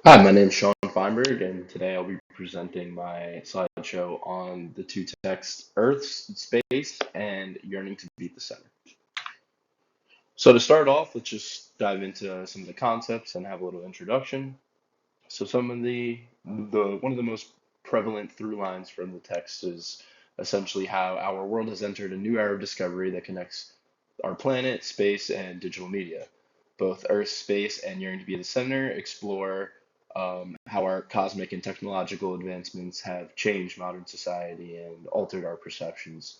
Hi, my name is Sean Feinberg, and today I'll be presenting my slideshow on the two texts Earth's space and yearning to beat the center. So to start off, let's just dive into some of the concepts and have a little introduction. So some of the one of the most prevalent through lines from the text is essentially how our world has entered a new era of discovery that connects our planet, space, and digital media. Both Earth, space, and yearning to be the center explore how our cosmic and technological advancements have changed modern society and altered our perceptions.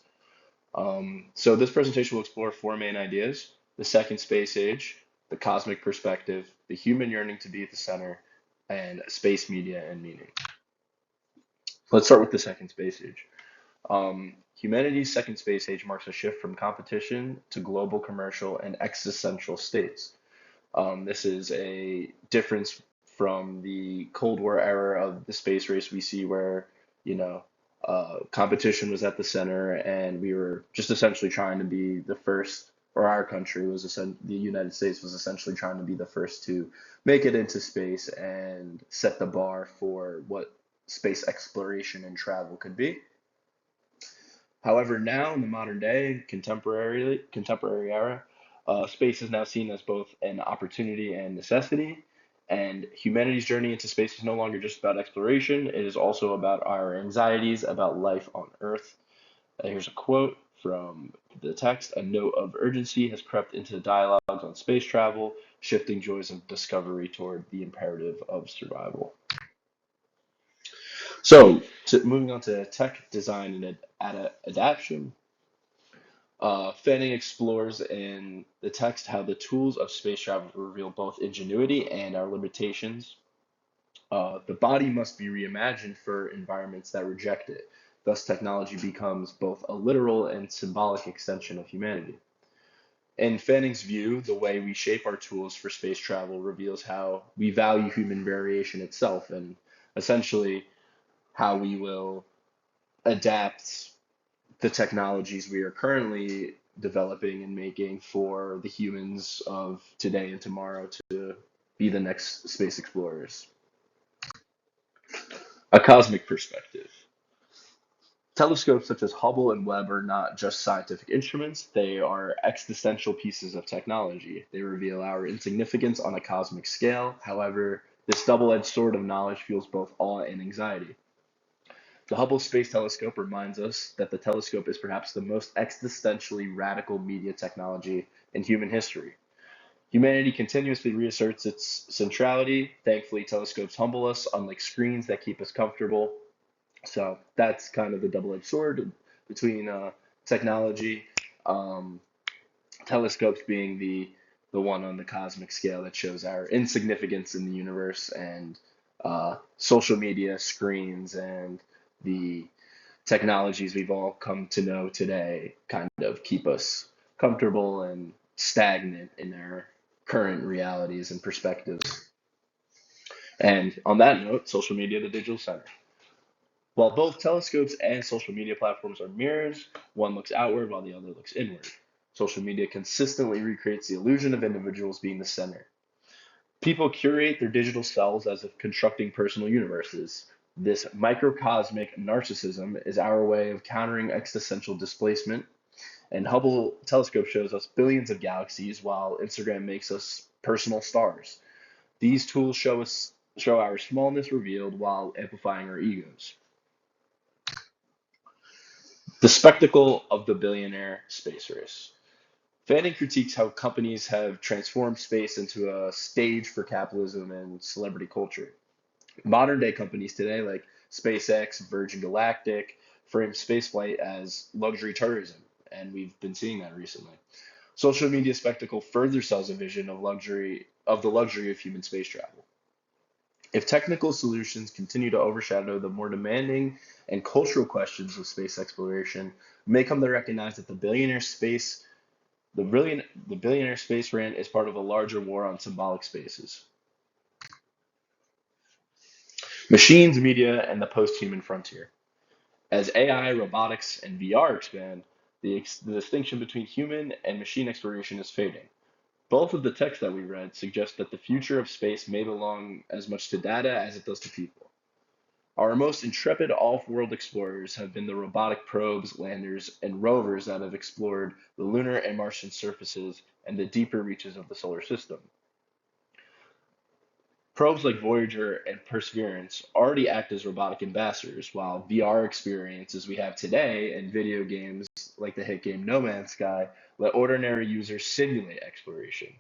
So this presentation will explore four main ideas: the second space age, the cosmic perspective, the human yearning to be at the center, and space media and meaning. Let's start with the second space age. Humanity's second space age marks a shift from competition to global commercial and existential states. This is a difference from the Cold War era of the space race we see where, you know, competition was at the center and we were just essentially trying to be the first, or our country was, the United States was essentially trying to be the first to make it into space and set the bar for what space exploration and travel could be. However, now in the modern day, contemporary era, space is now seen as both an opportunity and necessity. And humanity's journey into space is no longer just about exploration, it is also about our anxieties about life on Earth. Here's a quote from the text: "A note of urgency has crept into dialogues on space travel, shifting joys of discovery toward the imperative of survival." So, moving on to tech design and adaptation. Fanning explores in the text how the tools of space travel reveal both ingenuity and our limitations. The body must be reimagined for environments that reject it. Thus, technology becomes both a literal and symbolic extension of humanity. In Fanning's view, the way we shape our tools for space travel reveals how we value human variation itself and essentially how we will adapt the technologies we are currently developing and making for the humans of today and tomorrow to be the next space explorers. A cosmic perspective. Telescopes such as Hubble and Webb are not just scientific instruments, they are existential pieces of technology. They reveal our insignificance on a cosmic scale. However, this double edged sword of knowledge fuels both awe and anxiety. The Hubble Space Telescope reminds us that the telescope is perhaps the most existentially radical media technology in human history. Humanity continuously reasserts its centrality. Thankfully, telescopes humble us, unlike screens that keep us comfortable. So that's kind of the double-edged sword between technology, um, telescopes being the one on the cosmic scale that shows our insignificance in the universe, and social media, screens, and the technologies we've all come to know today kind of keep us comfortable and stagnant in our current realities and perspectives. And on that note, social media, the digital center. While both telescopes and social media platforms are mirrors, one looks outward while the other looks inward. Social media consistently recreates the illusion of individuals being the center. People curate their digital selves as if constructing personal universes. This microcosmic narcissism is our way of countering existential displacement, and Hubble telescope shows us billions of galaxies, while Instagram makes us personal stars. These tools show our smallness revealed while amplifying our egos. The spectacle of the billionaire space race. Fanning critiques how companies have transformed space into a stage for capitalism and celebrity culture. Modern day companies today, like SpaceX, Virgin Galactic, frame spaceflight as luxury tourism, and we've been seeing that recently. Social media spectacle further sells a vision of the luxury of human space travel. If technical solutions continue to overshadow the more demanding and cultural questions of space exploration, we may come to recognize that the billionaire space rant is part of a larger war on symbolic spaces. Machines, media, and the post-human frontier. As AI, robotics, and VR expand, the distinction between human and machine exploration is fading. Both of the texts that we read suggest that the future of space may belong as much to data as it does to people. Our most intrepid off-world explorers have been the robotic probes, landers, and rovers that have explored the lunar and Martian surfaces and the deeper reaches of the solar system. Probes like Voyager and Perseverance already act as robotic ambassadors, while VR experiences we have today in video games like the hit game No Man's Sky let ordinary users simulate exploration.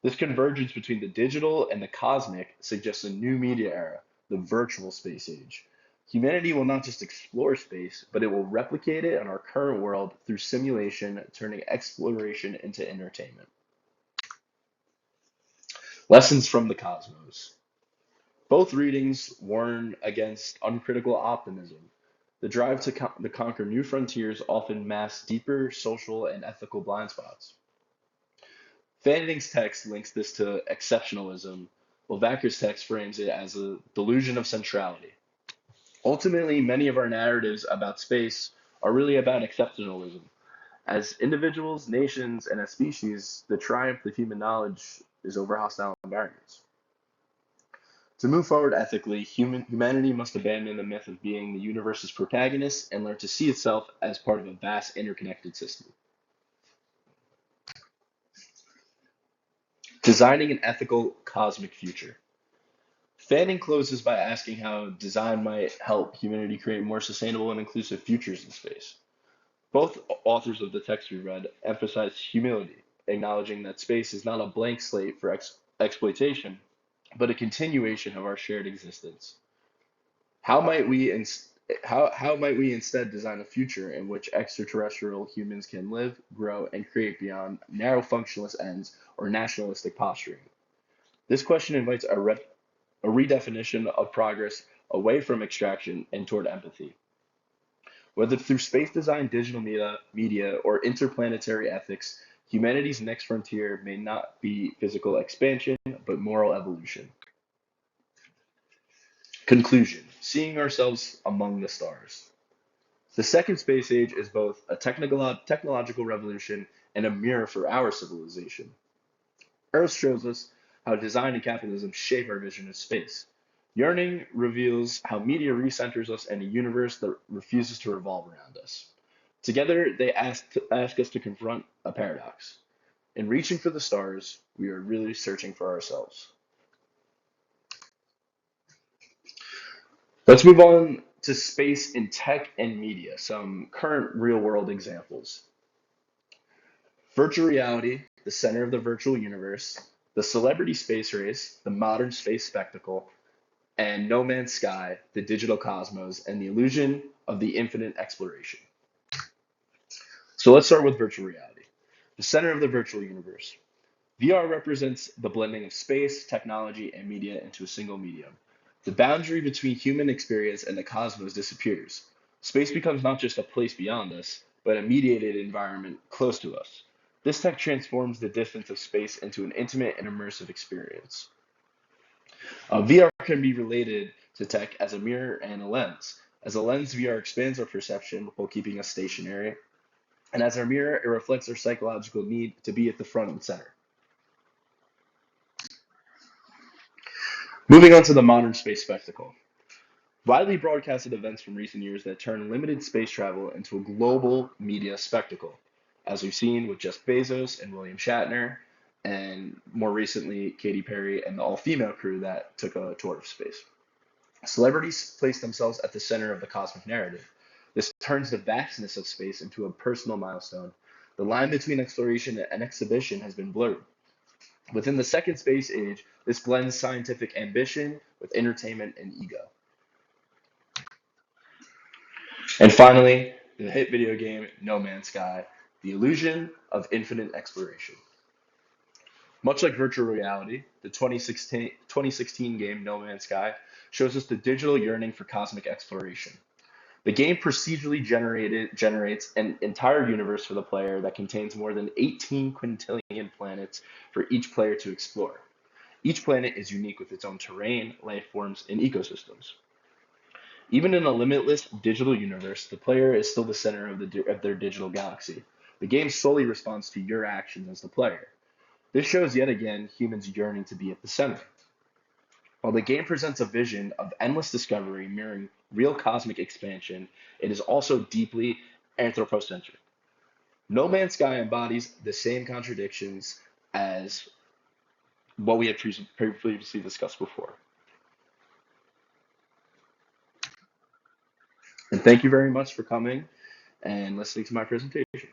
This convergence between the digital and the cosmic suggests a new media era, the virtual space age. Humanity will not just explore space, but it will replicate it in our current world through simulation, turning exploration into entertainment. Lessons from the cosmos. Both readings warn against uncritical optimism. The drive to conquer new frontiers often masks deeper social and ethical blind spots. Fanning's text links this to exceptionalism, while Vacker's text frames it as a delusion of centrality. Ultimately, many of our narratives about space are really about exceptionalism. As individuals, nations, and as species, the triumph of human knowledge is over hostile environments. To move forward ethically, humanity must abandon the myth of being the universe's protagonist and learn to see itself as part of a vast interconnected system. Designing an ethical cosmic future. Fanning closes by asking how design might help humanity create more sustainable and inclusive futures in space. Both authors of the text we read emphasize humility, acknowledging that space is not a blank slate for exploitation, but a continuation of our shared existence. How might we how might we instead design a future in which extraterrestrial humans can live, grow, and create beyond narrow functionalist ends or nationalistic posturing? This question invites a redefinition of progress away from extraction and toward empathy. Whether through space design, digital media, or interplanetary ethics, humanity's next frontier may not be physical expansion, but moral evolution. Conclusion. Seeing ourselves among the stars. The second space age is both a technological revolution and a mirror for our civilization. Earth shows us how design and capitalism shape our vision of space. Yearning reveals how media recenters us in a universe that refuses to revolve around us. Together, they ask us to confront a paradox. In reaching for the stars, we are really searching for ourselves. Let's move on to space in tech and media, some current real world examples. Virtual reality, the center of the virtual universe, the celebrity space race, the modern space spectacle, and No Man's Sky, the digital cosmos, and the illusion of the infinite exploration. So let's start with virtual reality, the center of the virtual universe. VR represents the blending of space, technology, and media into a single medium. The boundary between human experience and the cosmos disappears. Space becomes not just a place beyond us, but a mediated environment close to us. This tech transforms the distance of space into an intimate and immersive experience. VR can be related to tech as a mirror and a lens. As a lens, VR expands our perception while keeping us stationary. And as our mirror, it reflects our psychological need to be at the front and center. Moving on to the modern space spectacle. Widely broadcasted events from recent years that turn limited space travel into a global media spectacle, as we've seen with Jeff Bezos and William Shatner, and more recently, Katy Perry and the all female crew that took a tour of space. Celebrities place themselves at the center of the cosmic narrative. This turns the vastness of space into a personal milestone. The line between exploration and exhibition has been blurred. Within the second space age, this blends scientific ambition with entertainment and ego. And finally, the hit video game No Man's Sky, the illusion of infinite exploration. Much like virtual reality, the 2016 game No Man's Sky shows us the digital yearning for cosmic exploration. The game procedurally generates an entire universe for the player that contains more than 18 quintillion planets for each player to explore. Each planet is unique with its own terrain, life forms, and ecosystems. Even in a limitless digital universe, the player is still the center of their digital galaxy. The game solely responds to your actions as the player. This shows yet again humans yearning to be at the center. While the game presents a vision of endless discovery mirroring real cosmic expansion, it is also deeply anthropocentric. No Man's Sky embodies the same contradictions as what we had previously discussed before. And thank you very much for coming and listening to my presentation.